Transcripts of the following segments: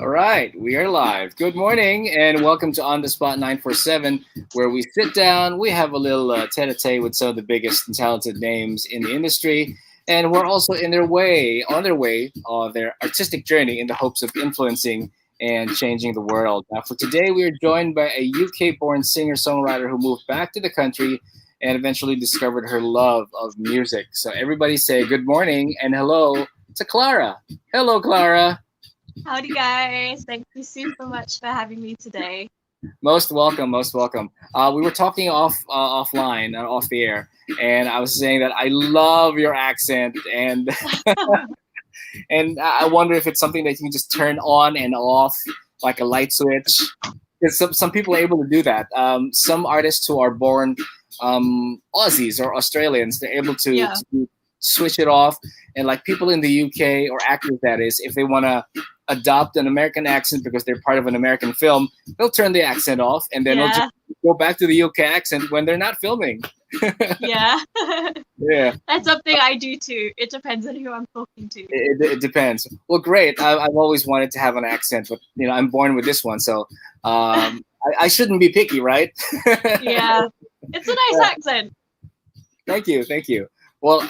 All right, we are live. Good morning and welcome to On the Spot 947, where we sit down, we have a little tete-a-tete with some of the biggest and talented names in the industry, and we're also on their way, their artistic journey in the hopes of influencing and changing the world. Now, for today, we are joined by a UK-born singer-songwriter who moved back to the country and eventually discovered her love of music. So everybody say good morning and hello to Clara. Hello, Clara. Howdy, guys. Thank you super much for having me today. Most welcome, most welcome. We were talking offline, off the air, and I was saying that I love your accent, and and I wonder if it's something that you can just turn on and off like a light switch. Because some people are able to do that. Some artists who are born Aussies or Australians, they're able Yeah, to switch it off. And like people in the UK or actors, that is, if they want to adopt an American accent because they're part of an American film, they'll turn the accent off and then they'll just yeah, go back to the UK accent when they're not filming. yeah. Yeah, That's something I do too. It depends on who I'm talking to. it depends. Well, great. I've always wanted to have an accent, but I'm born with this one, so I shouldn't be picky, right? Yeah, it's a nice accent. Thank you, thank you. Well,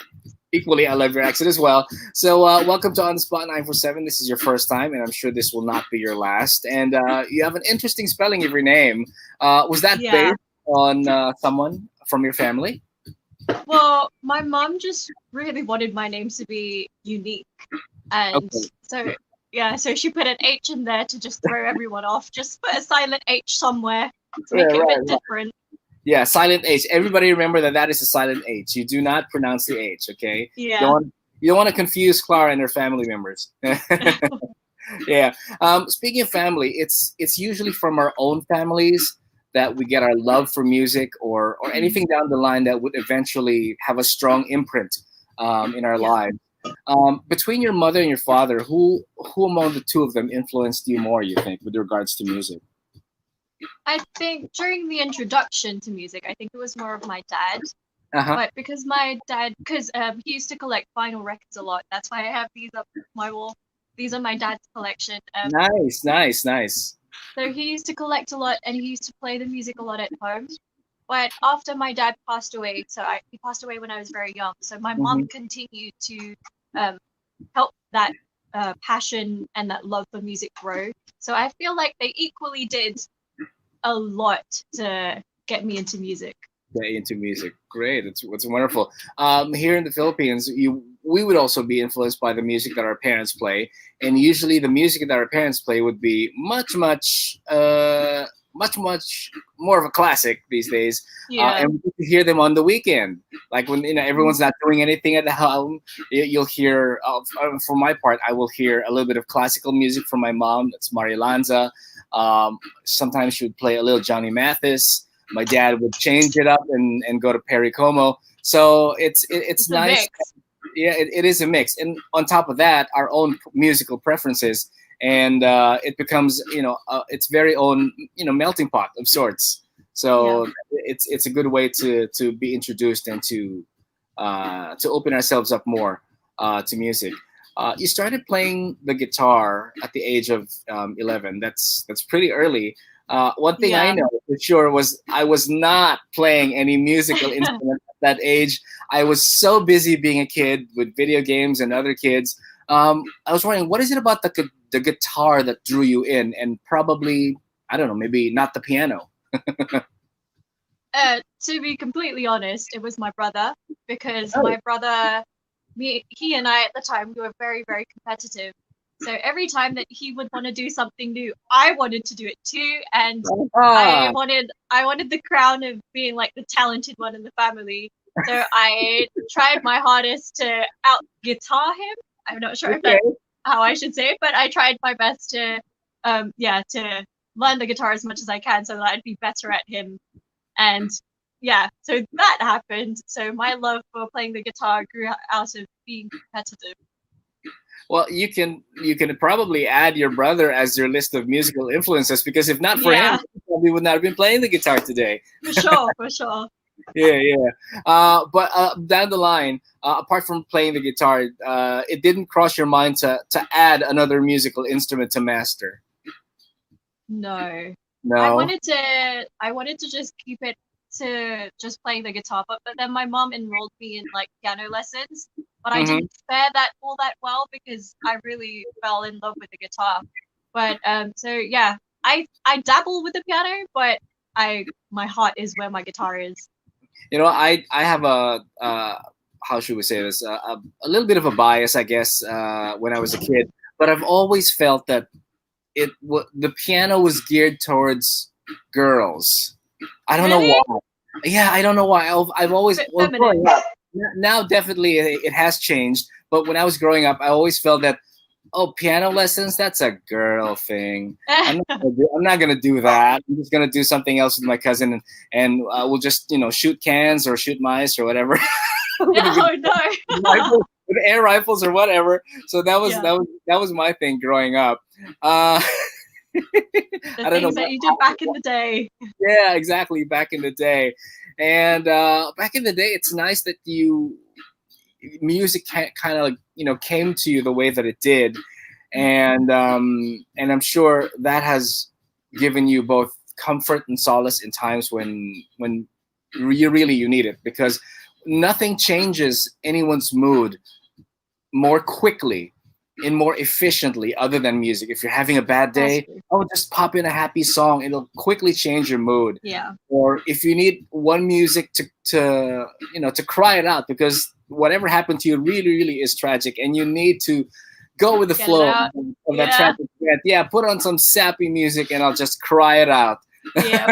equally, I love your accent as well. So, welcome to On the Spot 947. This is your first time, and I'm sure this will not be your last. And you have an interesting spelling of your name. Was that Yeah. based on someone from your family? Well, my mom just really wanted my name to be unique. And Okay. so, yeah, so she put an H in there to just throw everyone off. Just put a silent H somewhere to Yeah, make it a right, bit right. different. Yeah, silent H. Everybody remember that is a silent H. You do not pronounce the H, okay? Yeah. You don't want to confuse Clara and her family members. Yeah. Speaking of family, it's usually from our own families that we get our love for music or Mm, anything down the line that would eventually have a strong imprint in our yeah. lives. Between your mother and your father, who among the two of them influenced you more, you think, with regards to music? I think during the introduction to music, I think it was more of my dad. Uh-huh. But because my dad, because he used to collect vinyl records a lot, that's why I have these up my wall. These are my dad's collection. Nice, nice, nice. So he used to collect a lot, and he used to play the music a lot at home. But after my dad passed away, he passed away when I was very young. So my Hmm. mom continued to um, help that passion and that love for music grow. So I feel like they equally did a lot to get me into music. Get into music. Great. It's wonderful. Here in the Philippines, we would also be influenced by the music that our parents play, and usually the music that our parents play would be much more of a classic these days. Yeah. And we get to hear them on the weekend, like when everyone's not doing anything at the home. You'll hear. For my part, I will hear a little bit of classical music from my mom. That's Mari Lanza. Sometimes she would play a little Johnny Mathis. My dad would change it up and go to Perry Como. So it's It's a nice. mix. Yeah, it is a mix, and on top of that, our own musical preferences, and it becomes its very own melting pot of sorts. Yeah. So it's a good way to be introduced and to open ourselves up more to music. You started playing the guitar at the age of 11. That's pretty early. One thing I Yeah. know for sure was I was not playing any musical instrument at that age. I was so busy being a kid with video games and other kids. I was wondering, what is it about the guitar that drew you in, and probably I don't know, maybe not the piano. To be completely honest, it was my brother because Oh, my brother, he and I at the time we were very, very competitive. So every time that he would want to do something new, I wanted to do it too, and ah, I wanted the crown of being like the talented one in the family. So I tried my hardest to out guitar him. I'm not sure if okay. that's how I should say it, but I tried my best to yeah, to learn the guitar as much as I can so that I'd be better at him. And yeah, so that happened. So my love for playing the guitar grew out of being competitive. Well, you can probably add your brother as your list of musical influences because if not for him, Yeah, you probably would not have been playing the guitar today. for sure, for sure. Yeah, yeah. But down the line, apart from playing the guitar, it didn't cross your mind to add another musical instrument to master. No. No. I wanted to just keep it to just playing the guitar, but then my mom enrolled me in like piano lessons, but I Hmm. didn't fare that all that well because I really fell in love with the guitar. But so yeah, I dabble with the piano, but I my heart is where my guitar is. You know, I have a how should we say this? A little bit of a bias, I guess, when I was a kid. But I've always felt that the piano was geared towards girls. I don't know Really? why. Yeah, I don't know why. I've always, Bit well, growing feminine. up. Now definitely it has changed. But when I was growing up, I always felt that, oh, piano lessons, that's a girl thing. I'm not gonna do that. I'm just gonna do something else with my cousin, and we'll just shoot cans or shoot mice or whatever with Oh no. rifles, with air rifles or whatever. So that was Yeah. that was that was my thing growing up. Uh, The I don't know things that you did back in the day. yeah, exactly. Back in the day, and back in the day, it's nice that music kind of came to you the way that it did, and I'm sure that has given you both comfort and solace in times when you need it, because nothing changes anyone's mood more quickly and more efficiently other than music. If you're having a bad That's day, true. oh, just pop in a happy song. It'll quickly change your mood. Yeah. Or if you need one music to cry it out because whatever happened to you really, really is tragic, and you need to go with the Get it flow out. of that Yeah. tragic event. Yeah, put on some sappy music and I'll just cry it out. Yeah.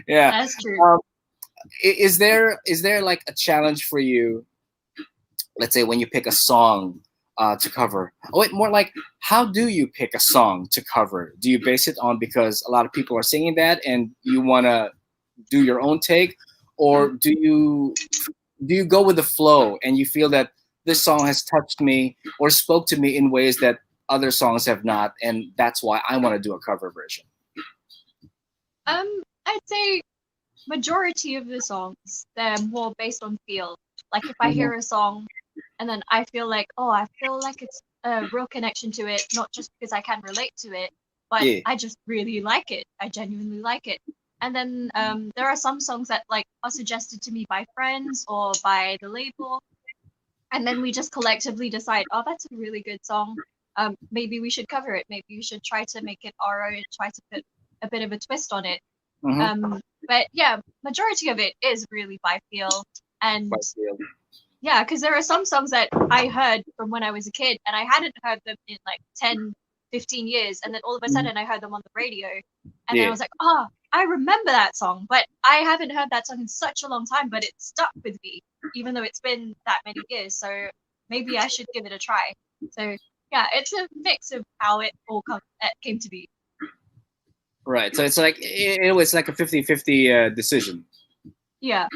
Yeah. That's true. Um, is there like a challenge for you, let's say when you pick a song to cover? Oh, wait, more like, how do you pick a song to cover? Do you base it on because a lot of people are singing that and you want to do your own take, or do you go with the flow and you feel that this song has touched me or spoke to me in ways that other songs have not, and that's why I want to do a cover version? I'd say majority of the songs, they're more based on feel. Like if I Mhm. hear a song and then I feel like, oh, I feel like it's a real connection to it, not just because I can relate to it, but Yeah. I just really like it. I genuinely like it. And then there are some songs that like are suggested to me by friends or by the label, and then we just collectively decide, oh, that's a really good song. Maybe we should cover it. Maybe we should try to make it our own, try to put a bit of a twist on it. Hmm. But yeah, majority of it is really by feel. And yeah, because there are some songs that I heard from when I was a kid and I hadn't heard them in like 10, 15 years. And then all of a sudden I heard them on the radio. And then I Yeah. was like, oh, I remember that song, but I haven't heard that song in such a long time, but it stuck with me, even though it's been that many years. So maybe I should give it a try. So yeah, it's a mix of how it all came to be. Right. So it's like it's like a 50-50 decision. Yeah.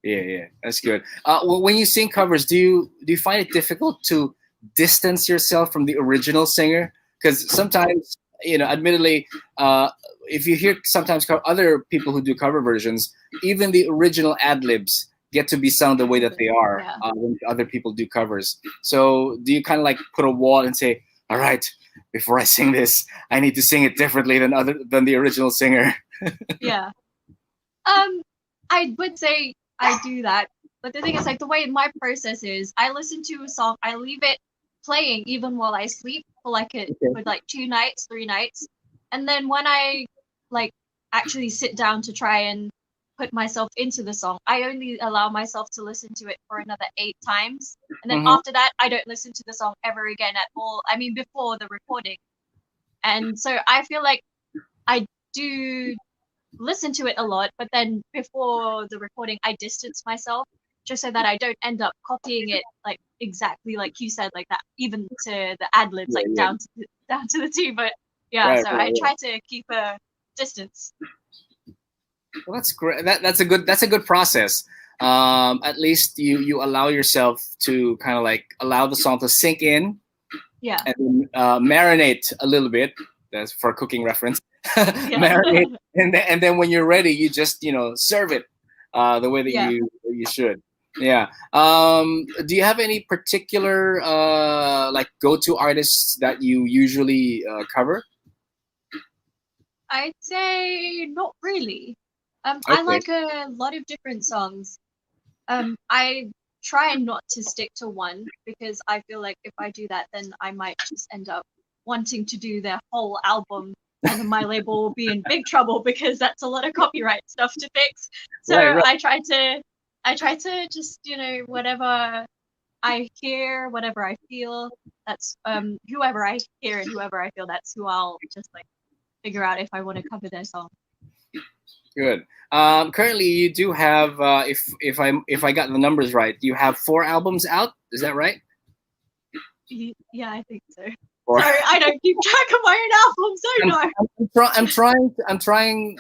Yeah, yeah, that's good. When you sing covers, do you find it difficult to distance yourself from the original singer? Because sometimes, admittedly, if you hear sometimes other people who do cover versions, even the original ad libs get to be sung the way that they are Yeah. when other people do covers. So do you kind of like put a wall and say, "All right, before I sing this, I need to sing it differently than the original singer"? Yeah. I would say I do that, but the thing is, like, the way my process is, I listen to a song, I leave it playing even while I sleep for like for like 2 nights, 3 nights, and then when I like actually sit down to try and put myself into the song, I only allow myself to listen to it for another 8 times, and then Hmm. after that, I don't listen to the song ever again at all. I mean, before the recording, and so I feel like I do listen to it a lot, but then before the recording, I distance myself just so that I don't end up copying it like exactly like you said, like that, even to the ad libs, Yeah, like yeah. down to the T. But yeah, Right, so right, I right. try to keep a distance. Well, that's great. That's a good process. At least you allow yourself to kind of like allow the song to sink in Yeah, and then marinate a little bit. That's for cooking reference. yeah, Marinate, and then when you're ready, you just serve it. the way that Yeah. you should. Yeah. Do you have any particular like go-to artists that you usually cover? I'd say not really. I Okay. like a lot of different songs. I try not to stick to one because I feel like if I do that, then I might just end up wanting to do their whole album, and then my label will be in big trouble because that's a lot of copyright stuff to fix. So Right. Right. I try to just, whatever I hear, whatever I feel, that's whoever I hear and whoever I feel, that's who I'll just like figure out if I want to cover their song. Good. Currently, you do have, if I got the numbers right, you have 4 albums out. Is that right? Yeah, I think so. Or Sorry, I don't keep track of my own albums. I know. I'm trying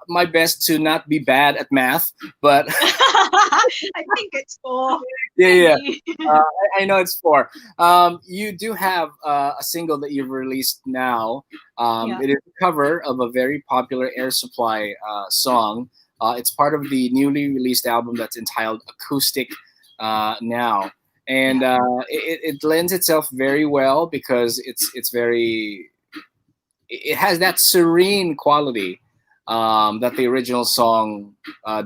my best to not be bad at math, but I think it's 4. yeah, Maybe. I know it's 4. You do have a single that you've released now. Yeah. It is a cover of a very popular Air Supply song. It's part of the newly released album that's entitled Acoustic Now. And it lends itself very well because it's very, it has that serene quality that the original song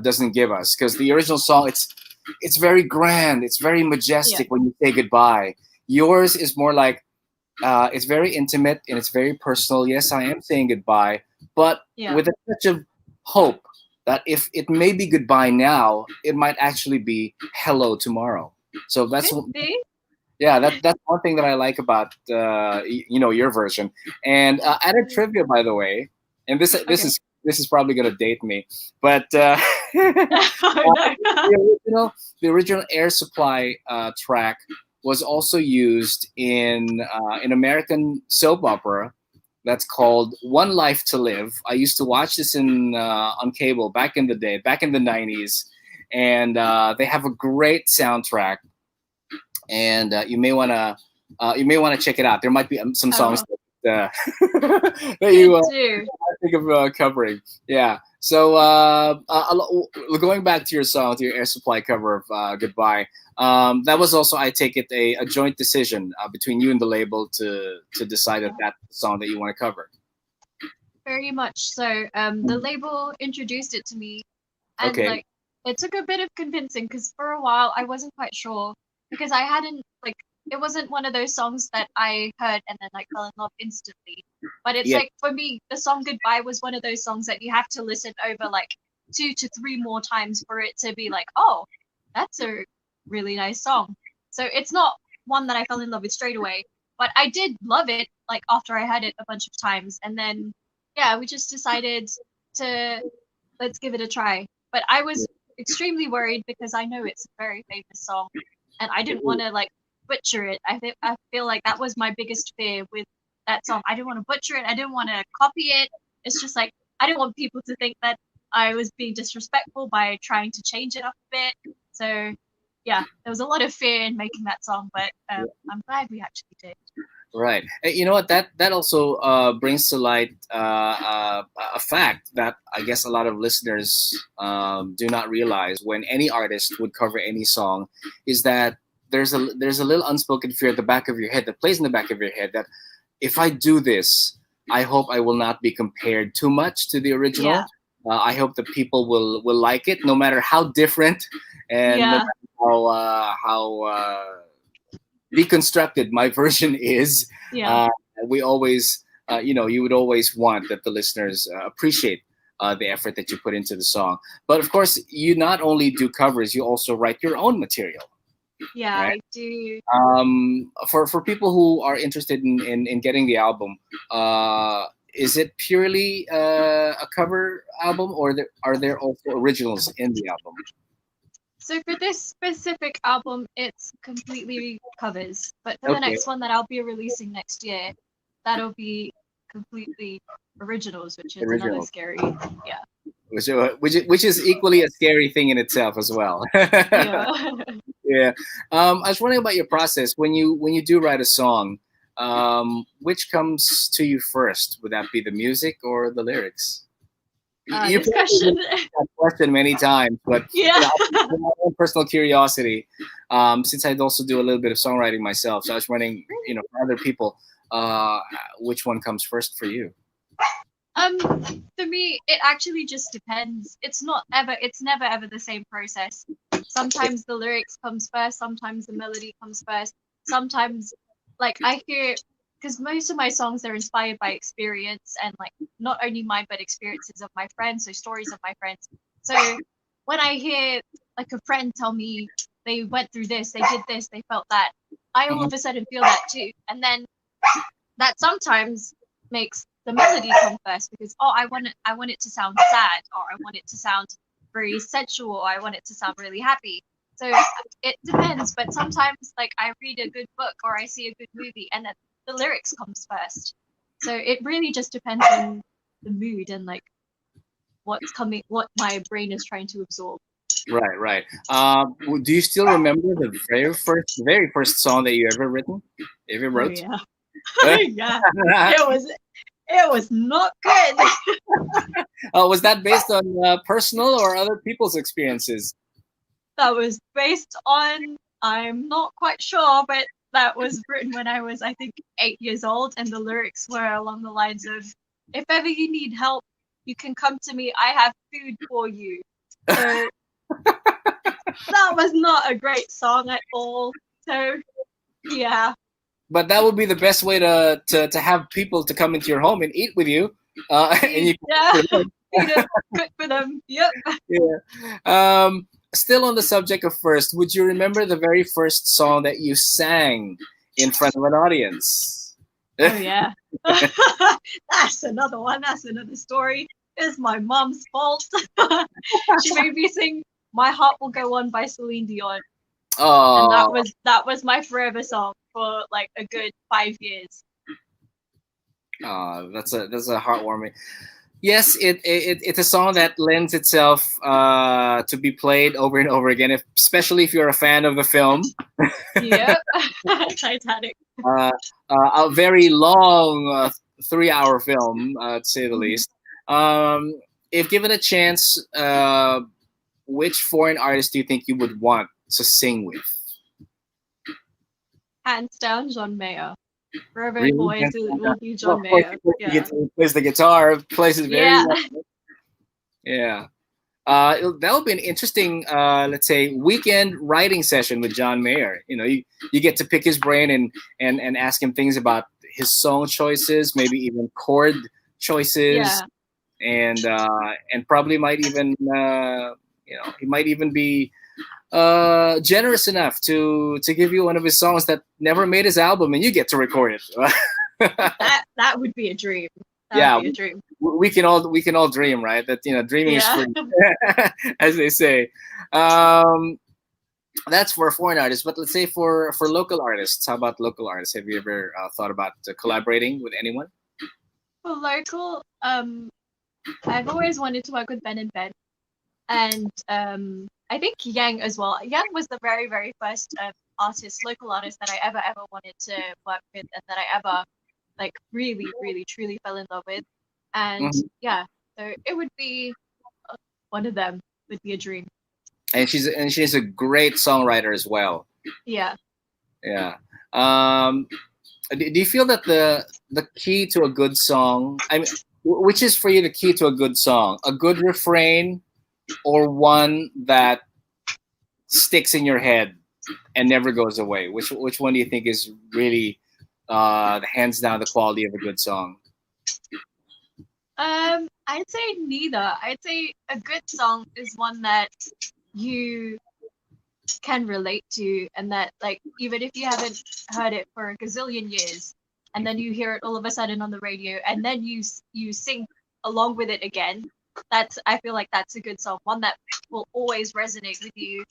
doesn't give us, because the original song, it's very grand, it's very Yeah. majestic when you say goodbye. Yours is more like it's very intimate and it's very personal. Yes, I am saying goodbye, but Yeah. with a touch of hope that if it may be goodbye now, it might actually be hello tomorrow. So that's Could be. yeah, that's one thing that I like about your version. And added trivia, by the way, and Okay. this is probably gonna date me, but Oh no. the original Air Supply track was also used in an American soap opera that's called One Life to Live. I used to watch this in on cable back in the day, back in the '90s, and they have a great soundtrack, and you may want to check it out. There might be some I songs will. that, that you Could do. think of covering. Yeah. So going back to your song, to your Air Supply cover of "Goodbye," that was also, I take it, a joint decision between you and the label to decide that that's the song that you want to cover. Very much so. The label introduced it to me, and Okay. like it took a bit of convincing because for a while I wasn't quite sure because I hadn't like it wasn't one of those songs that I heard and then like fell in love instantly. But it's Yeah. like for me, the song Goodbye was one of those songs that you have to listen over like 2 to 3 more times for it to be like, oh, that's a really nice song. So it's not one that I fell in love with straight away, but I did love it like after I had it a bunch of times, and then yeah, we just decided to let's give it a try. But I was extremely worried because I know it's a very famous song, and I didn't want to like butcher it. I feel like that was my biggest fear with that song. I didn't want to butcher it. I didn't want to copy it. It's just like I didn't want people to think that I was being disrespectful by trying to change it up a bit. So yeah, there was a lot of fear in making that song, but I'm glad we actually did. Right. You know what? That also brings to light a fact that I guess a lot of listeners do not realize when any artist would cover any song, is that there's a little unspoken fear at the back of your head that plays in the back of your head that if I do this, I hope I will not be compared too much to the original. Yeah, I hope that people will like it, no matter how different and no yeah, matter how deconstructed my version is. yeah, Uh, we always, you would always want that the listeners appreciate the effort that you put into the song. But of course, you not only do covers, you also write your own material, yeah. right? I do. For people who are interested in getting the album, is it purely a cover album, or are there also originals in the album? So for this specific album, it's completely covers. But for the Okay, next one that I'll be releasing next year, that'll be completely originals, which is another original, scary. Yeah. which is equally a scary thing in itself as well. Yeah. Yeah. I was wondering about your process when you do write a song. Which comes to you first? Would that be the music or the lyrics? You This probably question. get that question many times, but Yeah. for my own personal curiosity, since I also do a little bit of songwriting myself, so I was running, for other people. Uh, which one comes first for you? For me, it actually just depends. It's never ever the same process. Sometimes the lyrics comes first, sometimes the melody comes first. Sometimes, like I hear, because most of my songs are inspired by experience and like not only mine but experiences of my friends, so stories of my friends. So when I hear like a friend tell me they went through this, they did this, they felt that, I all Mhm. of a sudden feel that too. And then that sometimes makes the melody come first because I want it to sound sad, or I want it to sound very sensual, or I want it to sound really happy. So it depends, but sometimes like I read a good book or I see a good movie and then the lyrics comes first. So it really just depends on the mood and like what my brain is trying to absorb. Right, right. Do you still remember the very first song that you ever written, ever Oh wrote? yeah. Yeah. It was not good. Was that based on personal or other people's experiences? That was based on, I'm not quite sure, but that was written when I was, I think, 8 years old, and the lyrics were along the lines of, "If ever you need help, you can come to me. I have food for you." So that was not a great song at all. So yeah, But that would be the best way to have people to come into your home and eat with you, and you yeah, can cook feed them, cook for them. Yep. yeah. Still on the subject of first, would you remember the very first song that you sang in front of an audience? Oh yeah. That's another one. That's another story. It's my mom's fault. She made me sing "My Heart Will Go On" by Celine Dion, and that Oh, was that was my forever song for like a good 5 years. that's a heartwarming. Yes, it's a song that lends itself to be played over and over again, especially if you're a fan of the film. Yep. Titanic. Uh, a very long 3-hour film, to say the Mhm. least. If given a chance, which foreign artist do you think you would want to sing with? Hands down, John Mayer. Forever Really? boys, it will be Well, John of course, Mayer. he Yeah. plays the guitar, plays it very Yeah. well. Yeah. That would be an interesting, let's say, weekend writing session with John Mayer. You get to pick his brain and ask him things about his song choices, maybe even chord choices, Yeah. and probably might even, he might even be generous enough to give you one of his songs that never made his album, and you get to record it. That would be a dream. That would Yeah, be a dream. we can all dream, right? That dreaming is Yeah. free, as they say. Um, that's for foreign artists, but let's say for local artists. How about local artists? Have you ever thought about collaborating with anyone? For local, I've always wanted to work with Ben and Ben, and I think Yang as well. Yang was the very, very first local artist that I ever wanted to work with, and that I ever like really, really, truly fell in love with. And Mhm. yeah, so it would be one of them. Would be a dream. And she's a great songwriter as well. Yeah. Yeah. Um, do you feel that the key to a good song? I mean, which is for you the key to a good song? A good refrain, or one that sticks in your head and never goes away? Which one do you think is really hands down the quality of a good song? I'd say neither. I'd say a good song is one that you can relate to, and that like even if you haven't heard it for a gazillion years, and then you hear it all of a sudden on the radio, and then you sing along with it again, that's I feel like that's a good song, one that will always resonate with you,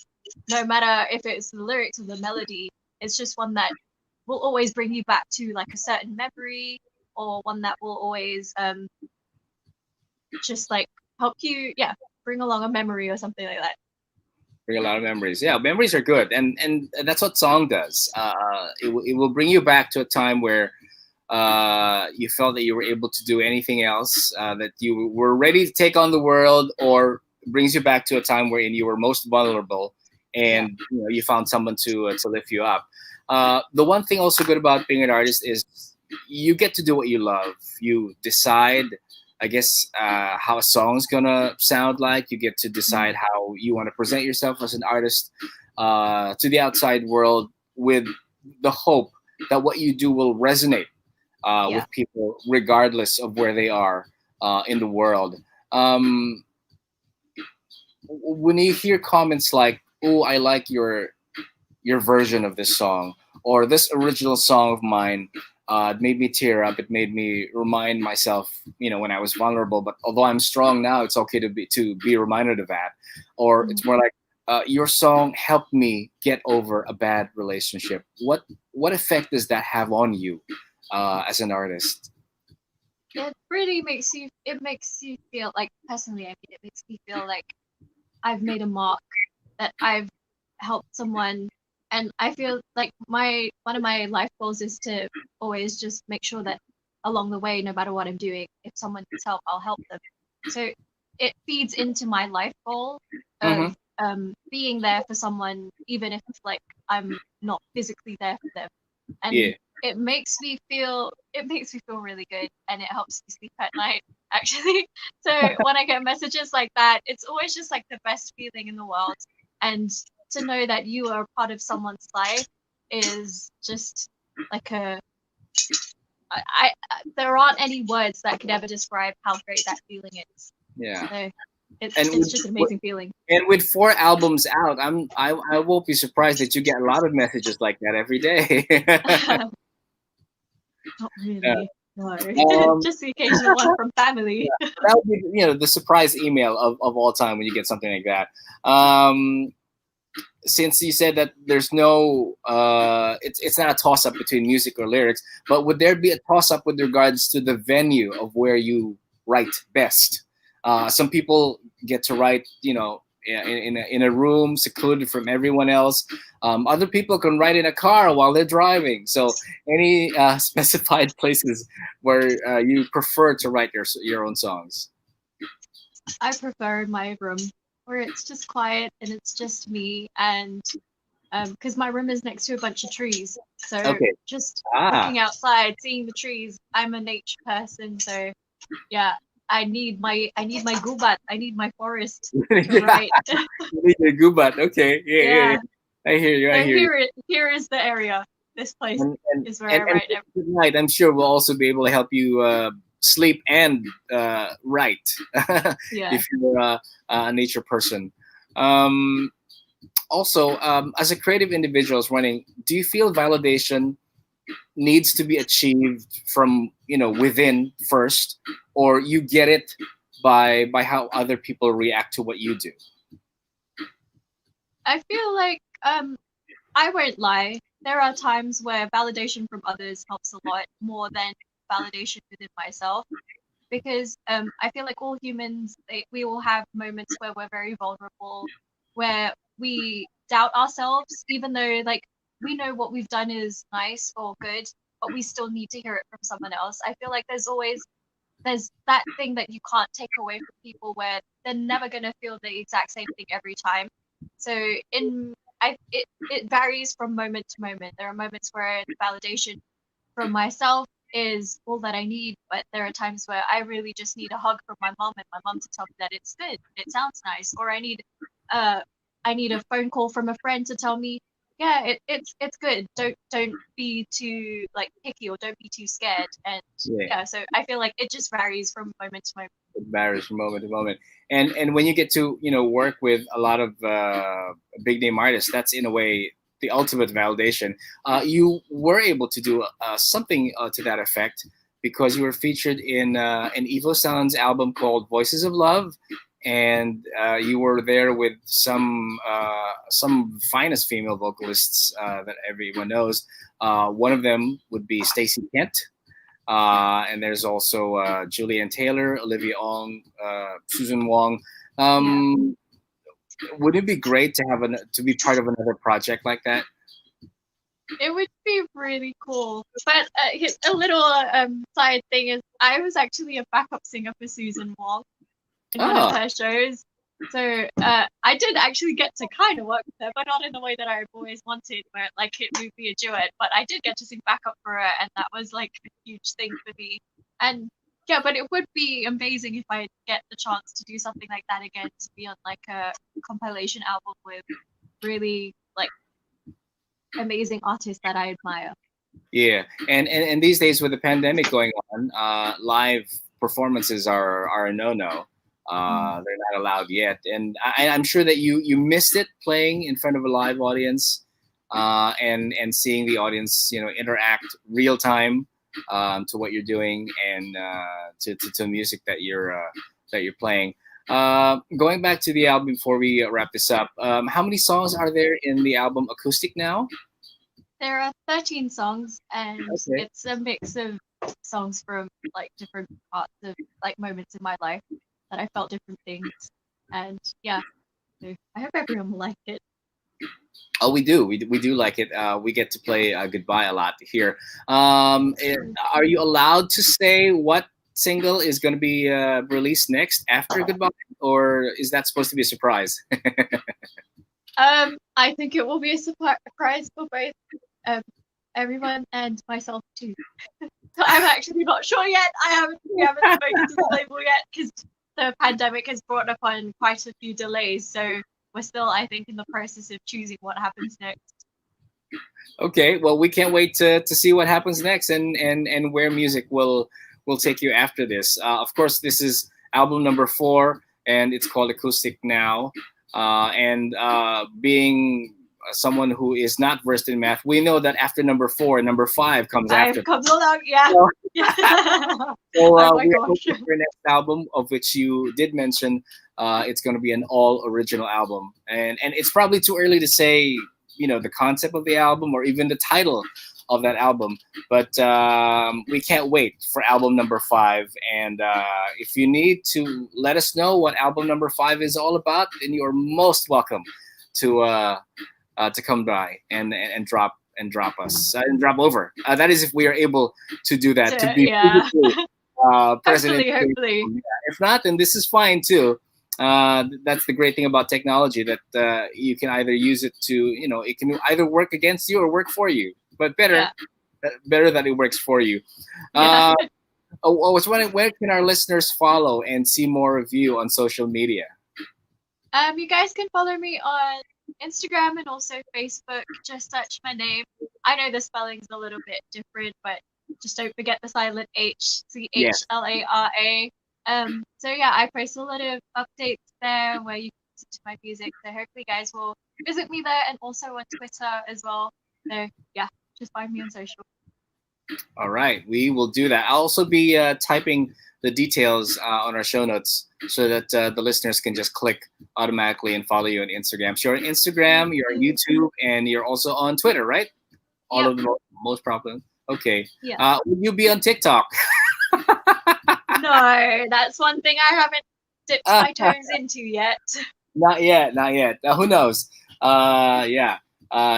no matter if it's the lyrics or the melody. It's just one that will always bring you back to like a certain memory, or one that will always just like help you, yeah, bring along a memory or something like that. Bring a lot of memories. Yeah, memories are good, and that's what song does. It will bring you back to a time where you felt that you were able to do anything else, that you were ready to take on the world, or brings you back to a time wherein you were most vulnerable, and you found someone to lift you up. The one thing also good about being an artist is you get to do what you love. You decide, I guess, how a song's gonna sound like. You get to decide how you want to present yourself as an artist to the outside world, with the hope that what you do will resonate with people, regardless of where they are in the world. Um, when you hear comments like, "Oh, I like your version of this song," or "This original song of mine, it made me tear up. It made me remind myself, when I was vulnerable. But although I'm strong now, it's okay to be reminded of that." Or it's more like, "Your song helped me get over a bad relationship." What effect does that have on you as an artist? It really makes you feel like, personally, I mean, it makes me feel like I've made a mark, that I've helped someone. And I feel like one of my life goals is to always just make sure that along the way, no matter what I'm doing, if someone needs help, I'll help them. So it feeds into my life goal Hmm. of being there for someone, even if like I'm not physically there for them. And Yeah. it makes me feel really good, and it helps me sleep at night, actually. So when I get messages like that, it's always just like the best feeling in the world. And to know that you are part of someone's life is just like there aren't any words that could ever describe how great that feeling is. Yeah. So it's And it's just an amazing feeling. with 4 albums out, I won't be surprised that you get a lot of messages like that every day. Not Yeah. really, no. Um, Just the occasional one from family. that would be, the surprise email of all time when you get something like that. Since you said that there's no, it's not a toss up between music or lyrics, but would there be a toss up with regards to the venue of where you write best? Some people get to write, in a room secluded from everyone else. Other people can write in a car while they're driving. So, any specified places where you prefer to write your own songs? I prefer my room where it's just quiet and it's just me, and because my room is next to a bunch of trees, so Okay. just Ah. looking outside, seeing the trees. I'm a nature person, so yeah, I need my gubat, I need my forest to Yeah, write. you need a gubat. Okay. Yeah, yeah, yeah. Yeah, I hear you. I so hear you. here is the area. This place And and is where and, I and write everything. good night. I'm sure we'll also be able to help you sleep and write Yeah. if you're a nature person. Um, Also, as a creative individual is running, do you feel validation needs to be achieved from within first, or you get it by how other people react to what you do? I feel like I won't lie. There are times where validation from others helps a lot more than validation within myself, because I feel like all humans, we all have moments where we're very vulnerable, where we doubt ourselves, even though like we know what we've done is nice or good, but we still need to hear it from someone else. I feel like there's that thing that you can't take away from people, where they're never going to feel the exact same thing every time. So it varies from moment to moment. There are moments where the validation from myself is all that I need, but there are times where I really just need a hug from my mom, and my mom to tell me that it's good, it sounds nice, or uh I need a phone call from a friend to tell me, yeah, it's good. Don't be too like picky, or don't be too scared. And Yeah. yeah, so I feel like it just varies from moment to moment. It varies from moment to moment. And when you get to work with a lot of big name artists, that's in a way the ultimate validation. You were able to do something to that effect, because you were featured in an Evo Sounds album called Voices of Love, and you were there with some finest female vocalists that everyone knows. One of them would be Stacey Kent, and there's also Julianne Taylor, Olivia Ong, Susan Wong. Yeah. Would it be great to have to be part of another project like that? It would be really cool. But a little side thing is, I was actually a backup singer for Susan Wong in one of Oh, her shows. So I did actually get to kind of work with her, but not in the way that I've always wanted, where like it would be a duet. But I did get to sing backup for her, and that was like a huge thing for me. And yeah, but it would be amazing if I get the chance to do something like that again, to be on like a compilation album with really like amazing artists that I admire. yeah. And these days with the pandemic going on, live performances are a no-no. Mm. They're not allowed yet, and I'm sure that you missed it playing in front of a live audience, and seeing the audience, interact real time, to what you're doing, and to music that you're playing. Going back to the album before we wrap this up, how many songs are there in the album Acoustic Now? There are 13 songs, and Okay. it's a mix of songs from like different parts of like moments in my life that I felt different things. And yeah, so I hope everyone will like it. Oh, we do. We do like it. We get to play Goodbye a lot here. Are you allowed to say what single is going to be released next after Goodbye, or is that supposed to be a surprise? I think it will be a surprise for both um, everyone and myself too. So I'm actually not sure yet. We haven't spoken to the label yet because the pandemic has brought upon quite a few delays. So we're still, I think, in the process of choosing what happens next. Okay, well, we can't wait to see what happens next, and where music will take you after this. Of course, this is album number 4, and it's called Acoustic Now. And being someone who is not versed in math, we know that after number 4, number 5 comes after. I've come along, yeah. So, Yeah. so Oh my we are gosh. hoping for your next album, of which you did mention it's going to be an all original album, and it's probably too early to say, the concept of the album or even the title of that album. But we can't wait for album number 5. And if you need to let us know what album number 5 is all about, then you are most welcome to come by and drop us and drop over. That is if we are able to do that, to be Yeah. physically present. Hopefully. If not, then this is fine too. That's the great thing about technology, that you can either use it to, it can either work against you or work for you. But Yeah. better that it works for you. Yeah. I was wondering, where can our listeners follow and see more of you on social media? You guys can follow me on Instagram and also Facebook. Just search my name. I know the spelling's a little bit different, but just don't forget the silent H, Yes. CHLARA. So yeah, I post a lot of updates there where you can listen to my music. So hopefully guys will visit me there, and also on Twitter as well. So yeah, just find me on social. All right, we will do that. I'll also be typing the details on our show notes so that the listeners can just click automatically and follow you on Instagram. So you're on Instagram, you're on YouTube, and you're also on Twitter, right? All Yep. of the most problem. Okay. Yeah. Will you be on TikTok? No, that's one thing I haven't dipped my toes into yet. Not yet, not yet. Who knows? Yeah.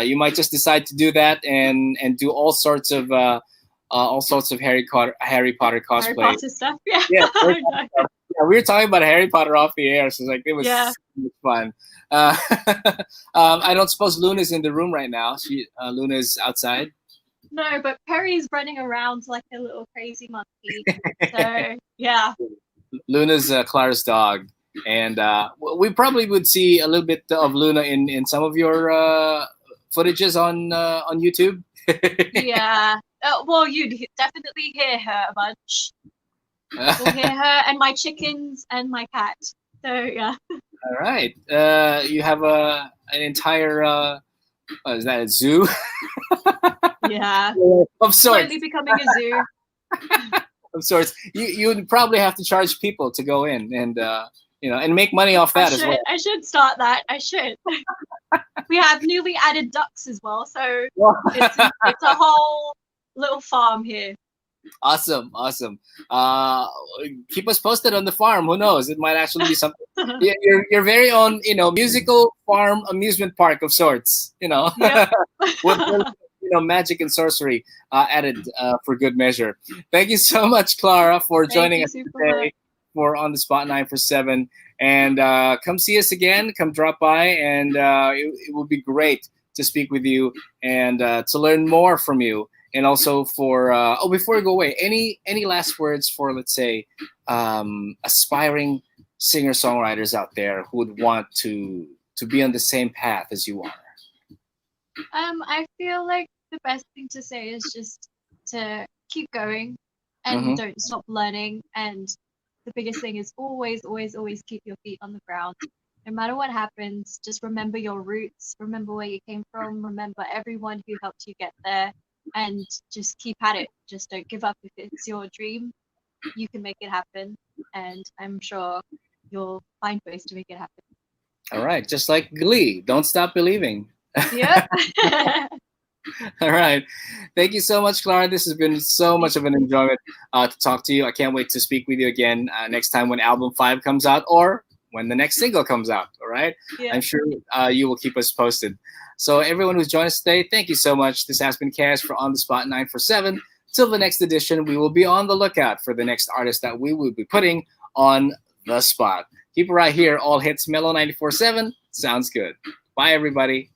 You might just decide to do that and do all sorts of Harry Potter cosplay. Harry Potter stuff, yeah. Yeah, I know. yeah, we were talking about Harry Potter off the air, so it's like it was Yeah. so much fun. I don't suppose Luna's in the room right now. Luna's outside. No, but Perry's running around like a little crazy monkey. So yeah. Luna's Clara's dog, and we probably would see a little bit of Luna in some of your footages on YouTube. Yeah. Well, you'd definitely hear her a bunch. You'll hear her and my chickens and my cat. So yeah. All right. You have an entire. Is that a zoo? Yeah. Of sorts. Slowly becoming a zoo. Of sorts. You'd probably have to charge people to go in and make money off that as well. I should start that. I should. We have newly added ducks as well, so it's a whole little farm here. Awesome. Keep us posted on the farm. Who knows? It might actually be something. Your very own, musical farm amusement park of sorts. Yep. with magic and sorcery added for good measure. Thank you so much, Chlara, for Thank joining you us super today much. for On the Spot 947. And come see us again. Come drop by, and it will be great to speak with you and to learn more from you. And also for before we go away, any last words for, let's say, aspiring singer-songwriters out there who would want to be on the same path as you are? I feel like the best thing to say is just to keep going and Mm-hmm. don't stop learning. And the biggest thing is always, always, always keep your feet on the ground. No matter what happens, just remember your roots, remember where you came from, remember everyone who helped you get there, and just keep at it. Just don't give up. If it's your dream, you can make it happen. And I'm sure you'll find ways to make it happen. All right, just like Glee, don't stop believing. Yep. All right. Thank you so much, Clara. This has been so much of an enjoyment to talk to you. I can't wait to speak with you again next time when album 5 comes out or when the next single comes out. All right. Yeah. I'm sure you will keep us posted. So, everyone who's joined us today, thank you so much. This has been Cash for On the Spot 947. Till the next edition, we will be on the lookout for the next artist that we will be putting on the spot. Keep it right here. All hits Mellow 94.7. Sounds good. Bye, everybody.